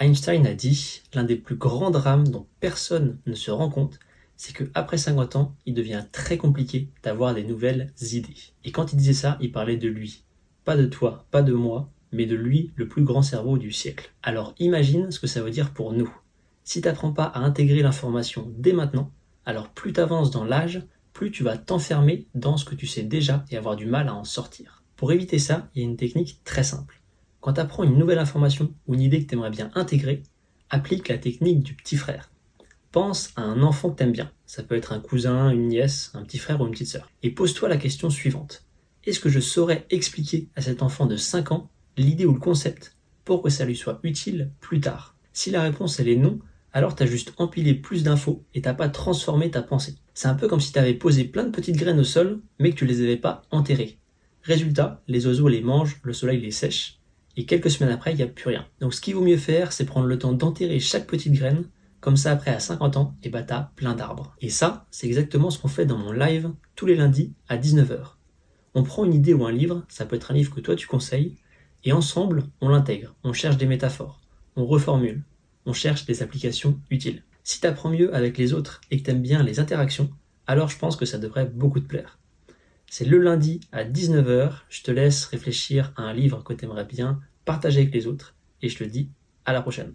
Einstein a dit: l'un des plus grands drames dont personne ne se rend compte, c'est qu'après 50 ans, il devient très compliqué d'avoir des nouvelles idées. Et quand il disait ça, il parlait de lui. Pas de toi, pas de moi, mais de lui, le plus grand cerveau du siècle. Alors imagine ce que ça veut dire pour nous. Si tu n'apprends pas à intégrer l'information dès maintenant, alors plus tu avances dans l'âge, plus tu vas t'enfermer dans ce que tu sais déjà et avoir du mal à en sortir. Pour éviter ça, il y a une technique très simple. Quand tu apprends une nouvelle information ou une idée que tu aimerais bien intégrer, applique la technique du petit frère. Pense à un enfant que tu aimes bien. Ça peut être un cousin, une nièce, un petit frère ou une petite sœur. Et pose-toi la question suivante. Est-ce que je saurais expliquer à cet enfant de 5 ans l'idée ou le concept pour que ça lui soit utile plus tard? Si la réponse elle est non, alors tu as juste empilé plus d'infos et t'as pas transformé ta pensée. C'est un peu comme si tu avais posé plein de petites graines au sol, mais que tu les avais pas enterrées. Résultat, les oiseaux les mangent, le soleil les sèche, et quelques semaines après, il n'y a plus rien. Donc ce qu'il vaut mieux faire, c'est prendre le temps d'enterrer chaque petite graine, comme ça après à 50 ans, et bah t'as plein d'arbres. Et ça, c'est exactement ce qu'on fait dans mon live tous les lundis à 19h. On prend une idée ou un livre, ça peut être un livre que toi tu conseilles, et ensemble, on l'intègre, on cherche des métaphores, on reformule, on cherche des applications utiles. Si t'apprends mieux avec les autres et que t'aimes bien les interactions, alors je pense que ça devrait beaucoup te plaire. C'est le lundi à 19h, je te laisse réfléchir à un livre que tu aimerais bien partager avec les autres, et je te dis à la prochaine.